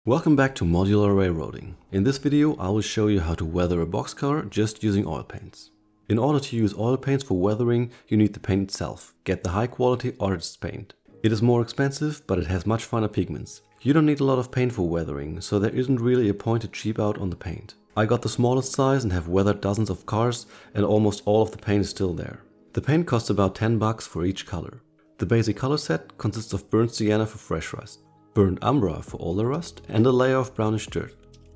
Welcome back to Modular Railroading. In this video I will show you how to weather a boxcar just using oil paints. In order to use oil paints for weathering, you need the paint itself. Get the high quality artist's paint. It is more expensive, but it has much finer pigments. You don't need a lot of paint for weathering, so there isn't really a point to cheap out on the paint. I got the smallest size and have weathered dozens of cars, and almost all of the paint is still there. The paint costs about $10 for each color. The basic color set consists of burnt sienna for fresh rust, burnt umbra for older rust, and a layer of brownish dirt.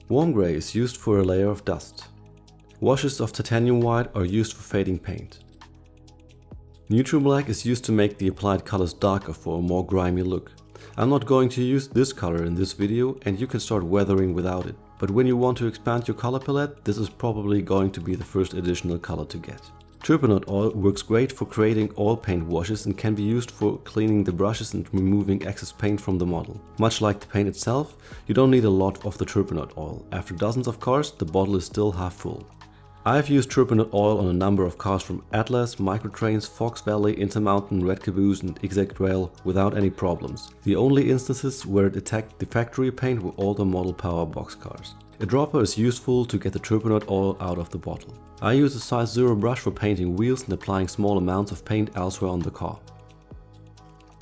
Warm gray is used for a layer of dust. Washes of titanium white are used for fading paint. Neutral black is used to make the applied colors darker for a more grimy look. I'm not going to use this color in this video, and you can start weathering without it. But when you want to expand your color palette, this is probably going to be the first additional color to get. Turpentine oil works great for creating oil paint washes and can be used for cleaning the brushes and removing excess paint from the model. Much like the paint itself, you don't need a lot of the turpentine oil. After dozens of cars, the bottle is still half full. I've used turpentine oil on a number of cars from Atlas, Microtrains, Fox Valley, Intermountain, Red Caboose and Exact Rail without any problems. The only instances where it attacked the factory paint were older model power boxcars. A dropper is useful to get the turpentine oil out of the bottle. I use a size 0 brush for painting wheels and applying small amounts of paint elsewhere on the car.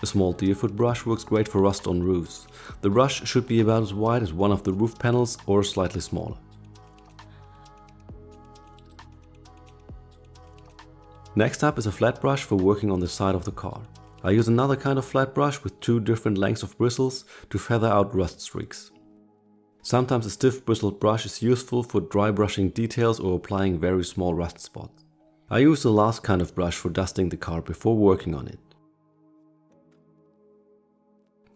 A small deerfoot brush works great for rust on roofs. The brush should be about as wide as one of the roof panels or slightly smaller. Next up is a flat brush for working on the side of the car. I use another kind of flat brush with two different lengths of bristles to feather out rust streaks. Sometimes a stiff bristled brush is useful for dry brushing details or applying very small rust spots. I use the last kind of brush for dusting the car before working on it.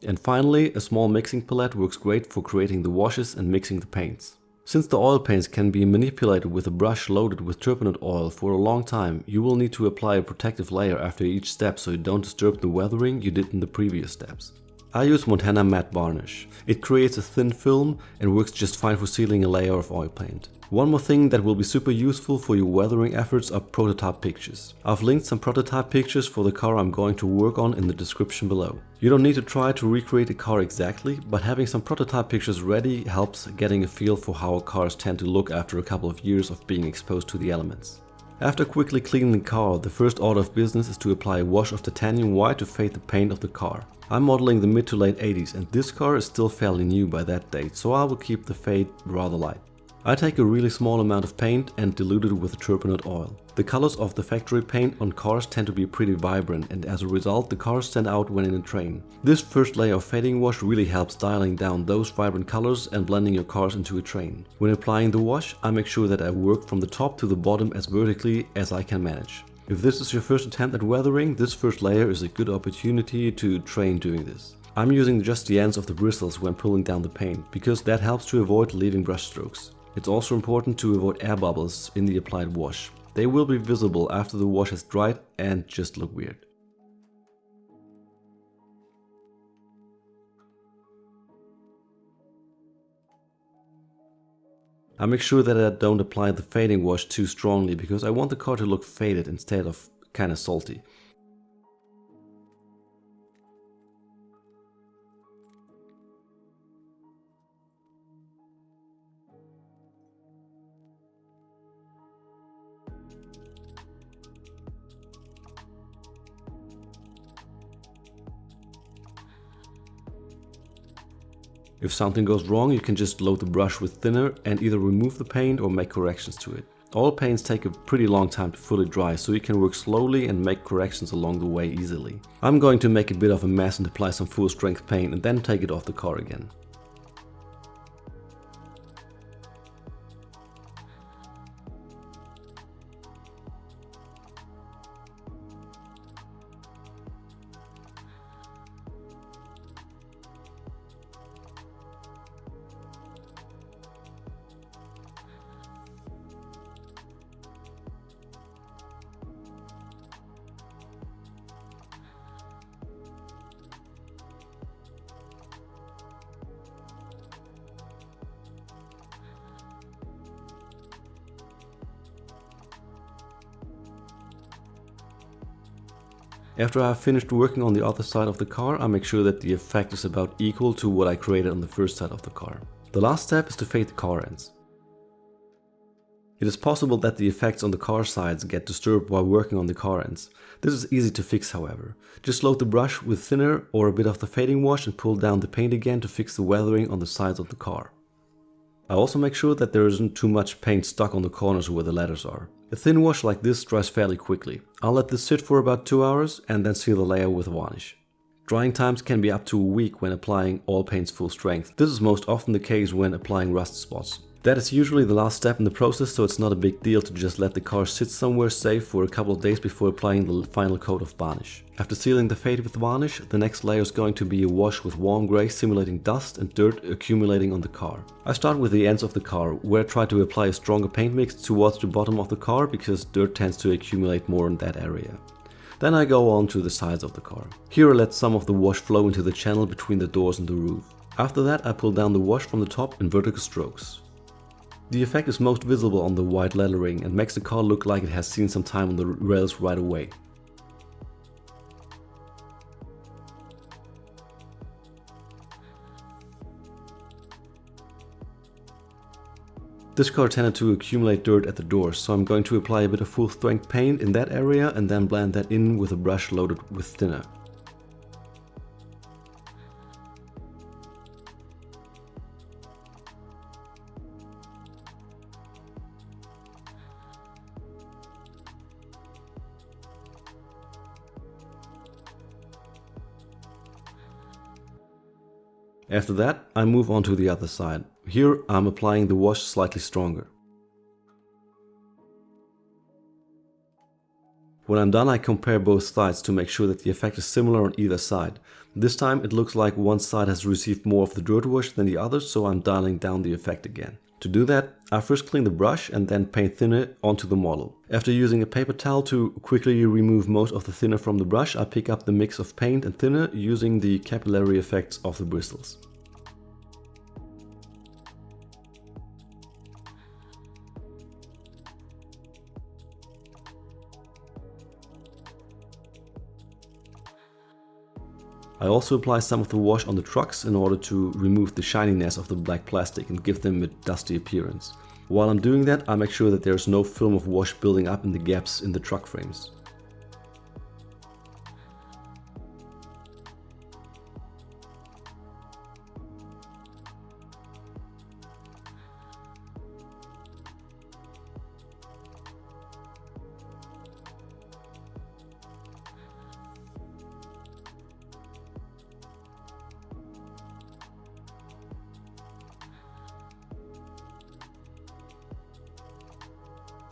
And finally, a small mixing palette works great for creating the washes and mixing the paints. Since the oil paints can be manipulated with a brush loaded with turpentine oil for a long time, you will need to apply a protective layer after each step so you don't disturb the weathering you did in the previous steps. I use Montana matte varnish. It creates a thin film and works just fine for sealing a layer of oil paint. One more thing that will be super useful for your weathering efforts are prototype pictures. I've linked some prototype pictures for the car I'm going to work on in the description below. You don't need to try to recreate a car exactly, but having some prototype pictures ready helps getting a feel for how cars tend to look after a couple of years of being exposed to the elements. After quickly cleaning the car, the first order of business is to apply a wash of titanium white to fade the paint of the car. I'm modeling the mid to late 80s and this car is still fairly new by that date, so I will keep the fade rather light. I take a really small amount of paint and dilute it with turpentine oil. The colors of the factory paint on cars tend to be pretty vibrant, and as a result the cars stand out when in a train. This first layer of fading wash really helps dialing down those vibrant colors and blending your cars into a train. When applying the wash, I make sure that I work from the top to the bottom as vertically as I can manage. If this is your first attempt at weathering, this first layer is a good opportunity to train doing this. I'm using just the ends of the bristles when pulling down the paint, because that helps to avoid leaving brush strokes. It's also important to avoid air bubbles in the applied wash. They will be visible after the wash has dried and just look weird. I make sure that I don't apply the fading wash too strongly because I want the car to look faded instead of kinda salty. If something goes wrong, you can just load the brush with thinner and either remove the paint or make corrections to it. Oil paints take a pretty long time to fully dry, so you can work slowly and make corrections along the way easily. I'm going to make a bit of a mess and apply some full strength paint and then take it off the car again. After I have finished working on the other side of the car, I make sure that the effect is about equal to what I created on the first side of the car. The last step is to fade the car ends. It is possible that the effects on the car sides get disturbed while working on the car ends. This is easy to fix, however. Just load the brush with thinner or a bit of the fading wash and pull down the paint again to fix the weathering on the sides of the car. I also make sure that there isn't too much paint stuck on the corners where the letters are. A thin wash like this dries fairly quickly. I'll let this sit for about 2 hours and then seal the layer with varnish. Drying times can be up to a week when applying oil paints full strength. This is most often the case when applying rust spots. That is usually the last step in the process, so it's not a big deal to just let the car sit somewhere safe for a couple of days before applying the final coat of varnish. After sealing the fade with varnish, the next layer is going to be a wash with warm grey simulating dust and dirt accumulating on the car. I start with the ends of the car, where I try to apply a stronger paint mix towards the bottom of the car because dirt tends to accumulate more in that area. Then I go on to the sides of the car. Here I let some of the wash flow into the channel between the doors and the roof. After that I pull down the wash from the top in vertical strokes. The effect is most visible on the white lettering and makes the car look like it has seen some time on the rails right away. This car tended to accumulate dirt at the doors, so I'm going to apply a bit of full strength paint in that area and then blend that in with a brush loaded with thinner. After that, I move on to the other side. Here I'm applying the wash slightly stronger. When I'm done, I compare both sides to make sure that the effect is similar on either side. This time it looks like one side has received more of the dirt wash than the other, so I'm dialing down the effect again. To do that, I first clean the brush and then paint thinner onto the model. After using a paper towel to quickly remove most of the thinner from the brush, I pick up the mix of paint and thinner using the capillary effects of the bristles. I also apply some of the wash on the trucks in order to remove the shininess of the black plastic and give them a dusty appearance. While I'm doing that, I make sure that there's no film of wash building up in the gaps in the truck frames.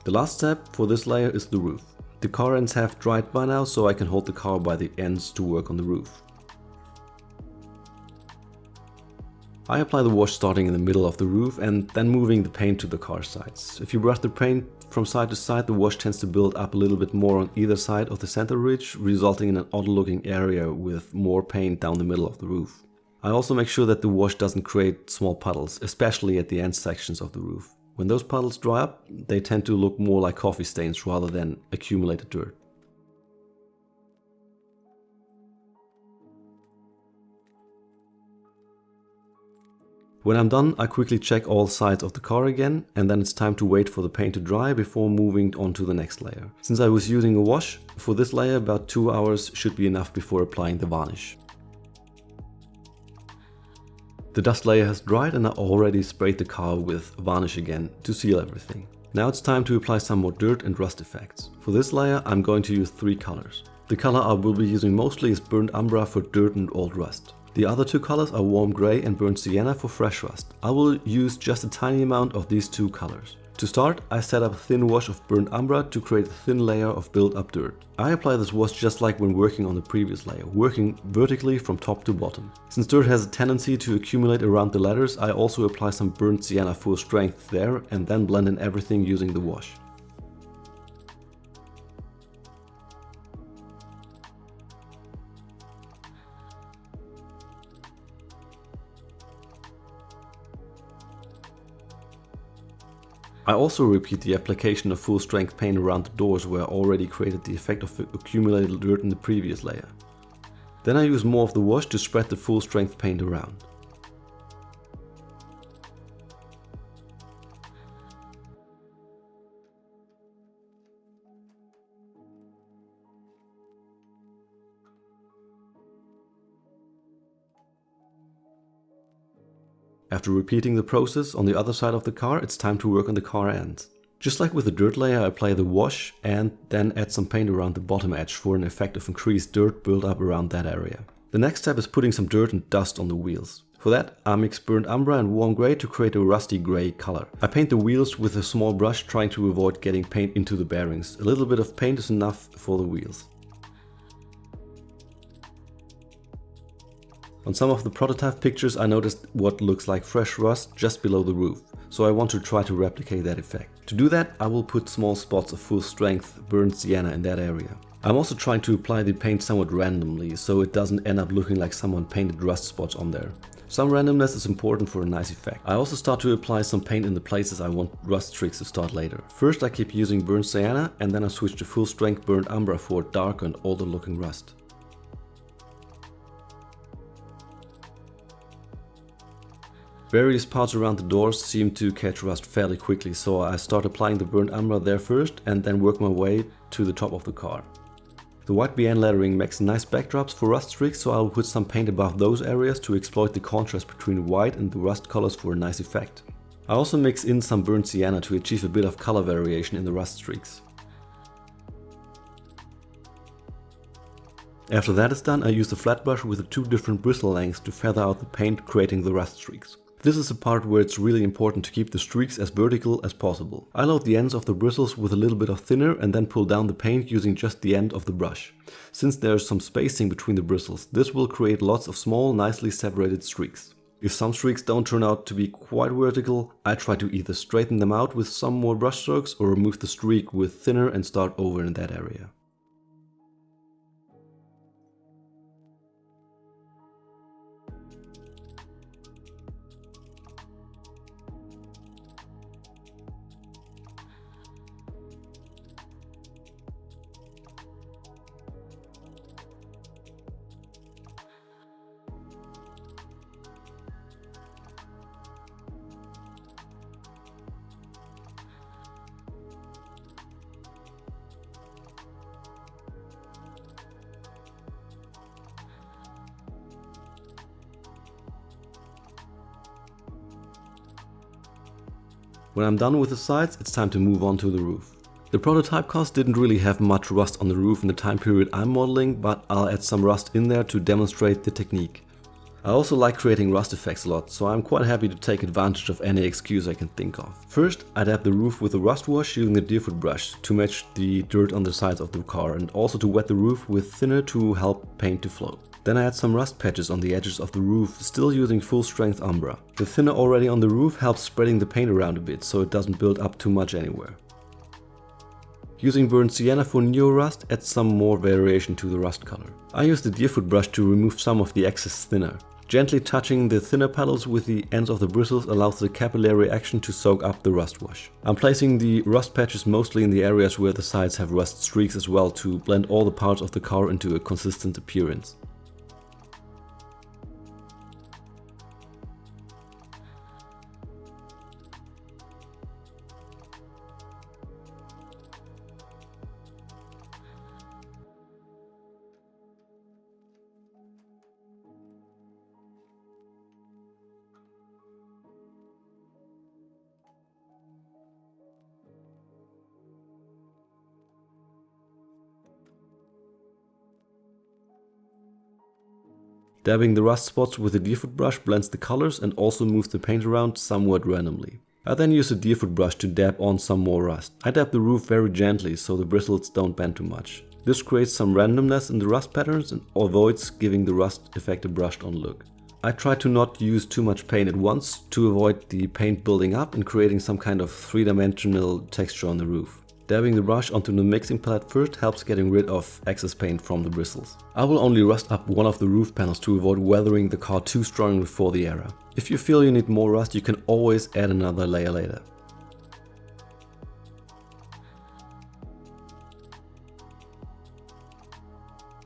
The last step for this layer is the roof. The car ends have dried by now, so I can hold the car by the ends to work on the roof. I apply the wash starting in the middle of the roof and then moving the paint to the car sides. If you brush the paint from side to side, the wash tends to build up a little bit more on either side of the center ridge, resulting in an odd looking area with more paint down the middle of the roof. I also make sure that the wash doesn't create small puddles, especially at the end sections of the roof. When those puddles dry up, they tend to look more like coffee stains rather than accumulated dirt. When I'm done, I quickly check all sides of the car again, and then it's time to wait for the paint to dry before moving on to the next layer. Since I was using a wash, for this layer about 2 hours should be enough before applying the varnish. The dust layer has dried and I already sprayed the car with varnish again to seal everything. Now it's time to apply some more dirt and rust effects. For this layer I'm going to use 3 colors. The color I will be using mostly is burnt umber for dirt and old rust. The other 2 colors are warm grey and burnt sienna for fresh rust. I will use just a tiny amount of these 2 colors. To start, I set up a thin wash of burnt umber to create a thin layer of built-up dirt. I apply this wash just like when working on the previous layer, working vertically from top to bottom. Since dirt has a tendency to accumulate around the letters, I also apply some burnt sienna full strength there and then blend in everything using the wash. I also repeat the application of full strength paint around the doors where I already created the effect of accumulated dirt in the previous layer. Then I use more of the wash to spread the full strength paint around. After repeating the process on the other side of the car, it's time to work on the car ends. Just like with the dirt layer, I apply the wash and then add some paint around the bottom edge for an effect of increased dirt build up around that area. The next step is putting some dirt and dust on the wheels. For that, I mix burnt umber and warm grey to create a rusty grey color. I paint the wheels with a small brush, trying to avoid getting paint into the bearings. A little bit of paint is enough for the wheels. On some of the prototype pictures I noticed what looks like fresh rust just below the roof, so I want to try to replicate that effect. To do that, I will put small spots of full strength burnt sienna in that area. I'm also trying to apply the paint somewhat randomly, so it doesn't end up looking like someone painted rust spots on there. Some randomness is important for a nice effect. I also start to apply some paint in the places I want rust streaks to start later. First I keep using burnt sienna and then I switch to full strength burnt umber for darker and older looking rust. Various parts around the doors seem to catch rust fairly quickly, so I start applying the burnt umber there first and then work my way to the top of the car. The white BN lettering makes nice backdrops for rust streaks, so I will put some paint above those areas to exploit the contrast between white and the rust colors for a nice effect. I also mix in some burnt sienna to achieve a bit of color variation in the rust streaks. After that is done, I use the flat brush with the two different bristle lengths to feather out the paint, creating the rust streaks. This is the part where it's really important to keep the streaks as vertical as possible. I load the ends of the bristles with a little bit of thinner and then pull down the paint using just the end of the brush. Since there's some spacing between the bristles, this will create lots of small, nicely separated streaks. If some streaks don't turn out to be quite vertical, I try to either straighten them out with some more brush strokes or remove the streak with thinner and start over in that area. When I'm done with the sides, it's time to move on to the roof. The prototype cars didn't really have much rust on the roof in the time period I'm modeling, but I'll add some rust in there to demonstrate the technique. I also like creating rust effects a lot, so I'm quite happy to take advantage of any excuse I can think of. First, I dab the roof with a rust wash using the Deerfoot brush to match the dirt on the sides of the car and also to wet the roof with thinner to help paint to flow. Then I add some rust patches on the edges of the roof, still using full strength umbra. The thinner already on the roof helps spreading the paint around a bit, so it doesn't build up too much anywhere. Using burnt sienna for neo rust adds some more variation to the rust color. I use the Deerfoot brush to remove some of the excess thinner. Gently touching the thinner petals with the ends of the bristles allows the capillary action to soak up the rust wash. I'm placing the rust patches mostly in the areas where the sides have rust streaks as well to blend all the parts of the car into a consistent appearance. Dabbing the rust spots with the Deerfoot brush blends the colors and also moves the paint around somewhat randomly. I then use the Deerfoot brush to dab on some more rust. I dab the roof very gently so the bristles don't bend too much. This creates some randomness in the rust patterns and avoids giving the rust effect a brushed on look. I try to not use too much paint at once to avoid the paint building up and creating some kind of three-dimensional texture on the roof. Dabbing the brush onto the mixing palette first helps getting rid of excess paint from the bristles. I will only rust up one of the roof panels to avoid weathering the car too strongly for the era. If you feel you need more rust, you can always add another layer later.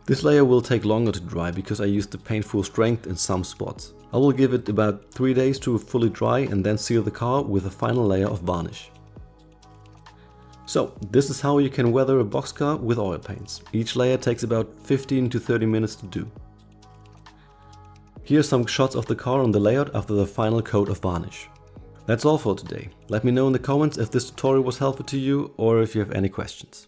This layer will take longer to dry because I used the paint full strength in some spots. I will give it about 3 days to fully dry and then seal the car with a final layer of varnish. So, this is how you can weather a boxcar with oil paints. Each layer takes about 15 to 30 minutes to do. Here are some shots of the car on the layout after the final coat of varnish. That's all for today. Let me know in the comments if this tutorial was helpful to you or if you have any questions.